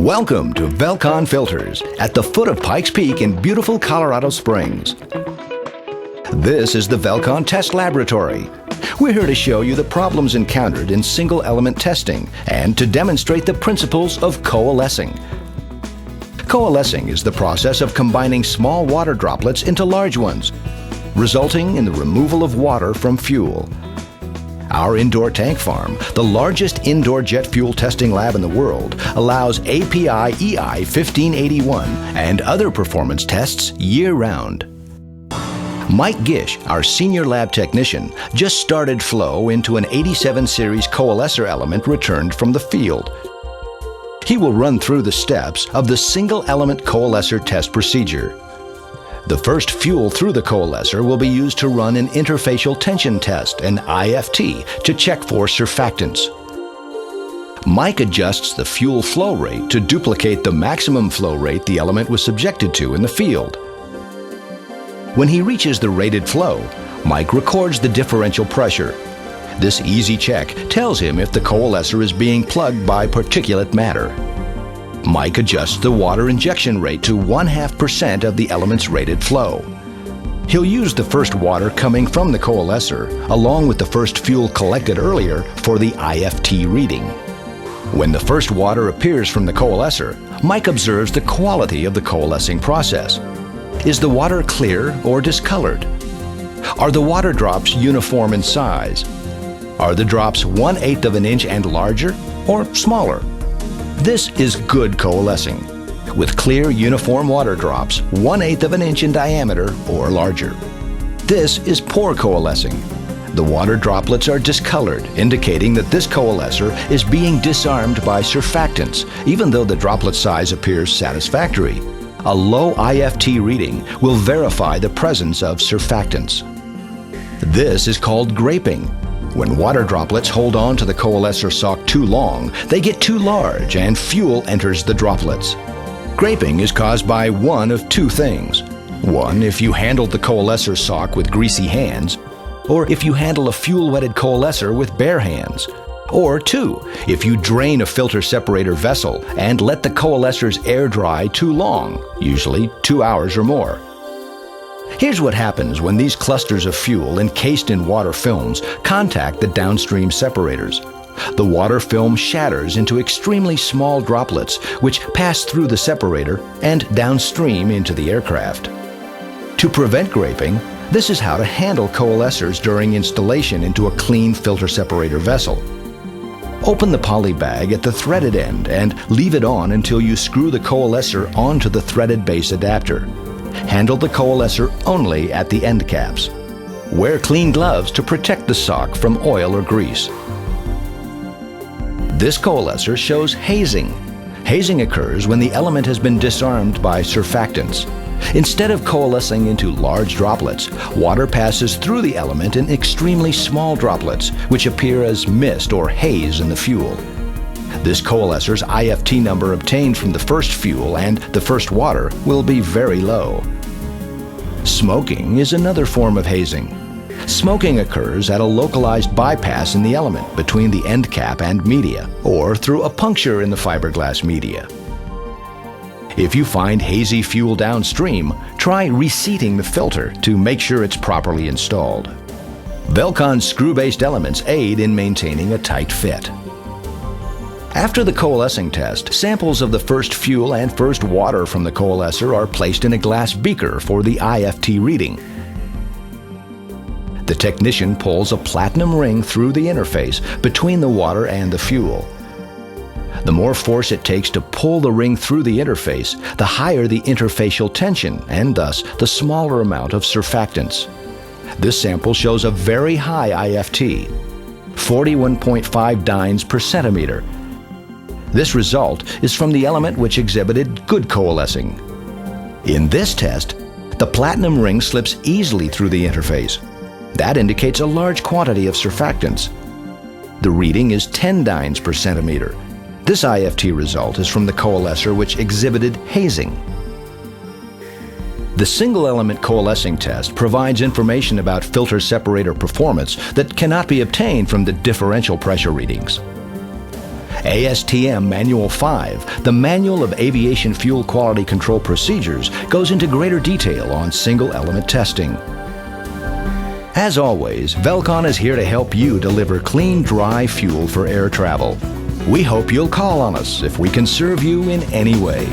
Welcome to Velcon Filters at the foot of Pikes Peak in beautiful Colorado Springs. This is the Velcon Test Laboratory. We're here to show you the problems encountered in single element testing and to demonstrate the principles of coalescing. Coalescing is the process of combining small water droplets into large ones, resulting in the removal of water from fuel. Our indoor tank farm, the largest indoor jet fuel testing lab in the world, allows API EI 1581 and other performance tests year-round. Mike Gish, our senior lab technician, just started flow into an 87 series coalescer element returned from the field. He will run through the steps of the single element coalescer test procedure. The first fuel through the coalescer will be used to run an interfacial tension test, an IFT, to check for surfactants. Mike adjusts the fuel flow rate to duplicate the maximum flow rate the element was subjected to in the field. When he reaches the rated flow, Mike records the differential pressure. This easy check tells him if the coalescer is being plugged by particulate matter. Mike adjusts the water injection rate to 0.5% of the element's rated flow. He'll use the first water coming from the coalescer, along with the first fuel collected earlier, for the IFT reading. When the first water appears from the coalescer, Mike observes the quality of the coalescing process. Is the water clear or discolored? Are the water drops uniform in size? Are the drops 1/8 of an inch and larger or smaller? This is good coalescing, with clear uniform water drops 1/8 of an inch in diameter or larger. This is poor coalescing. The water droplets are discolored, indicating that this coalescer is being disarmed by surfactants, even though the droplet size appears satisfactory. A low IFT reading will verify the presence of surfactants. This is called graping. When water droplets hold on to the coalescer sock too long, they get too large and fuel enters the droplets. Graping is caused by one of two things. One, if you handled the coalescer sock with greasy hands, or if you handle a fuel-wetted coalescer with bare hands. Or two, if you drain a filter separator vessel and let the coalescer's air dry too long, usually 2 hours or more. Here's what happens when these clusters of fuel encased in water films contact the downstream separators. The water film shatters into extremely small droplets which pass through the separator and downstream into the aircraft. To prevent graping, this is how to handle coalescers during installation into a clean filter separator vessel. Open the poly bag at the threaded end and leave it on until you screw the coalescer onto the threaded base adapter. Handle the coalescer only at the end caps. Wear clean gloves to protect the sock from oil or grease. This coalescer shows hazing. Hazing occurs when the element has been disarmed by surfactants. Instead of coalescing into large droplets, water passes through the element in extremely small droplets, which appear as mist or haze in the fuel. This coalescer's IFT number obtained from the first fuel and the first water will be very low. Smoking is another form of hazing. Smoking occurs at a localized bypass in the element between the end cap and media, or through a puncture in the fiberglass media. If you find hazy fuel downstream, try reseating the filter to make sure it's properly installed. Velcon screw-based elements aid in maintaining a tight fit. After the coalescing test, samples of the first fuel and first water from the coalescer are placed in a glass beaker for the IFT reading. The technician pulls a platinum ring through the interface between the water and the fuel. The more force it takes to pull the ring through the interface, the higher the interfacial tension and thus the smaller amount of surfactants. This sample shows a very high IFT, 41.5 dynes per centimeter. This result is from the element which exhibited good coalescing. In this test, the platinum ring slips easily through the interface. That indicates a large quantity of surfactants. The reading is 10 dynes per centimeter. This IFT result is from the coalescer which exhibited hazing. The single element coalescing test provides information about filter separator performance that cannot be obtained from the differential pressure readings. ASTM Manual 5, the Manual of Aviation Fuel Quality Control Procedures, goes into greater detail on single-element testing. As always, Velcon is here to help you deliver clean, dry fuel for air travel. We hope you'll call on us if we can serve you in any way.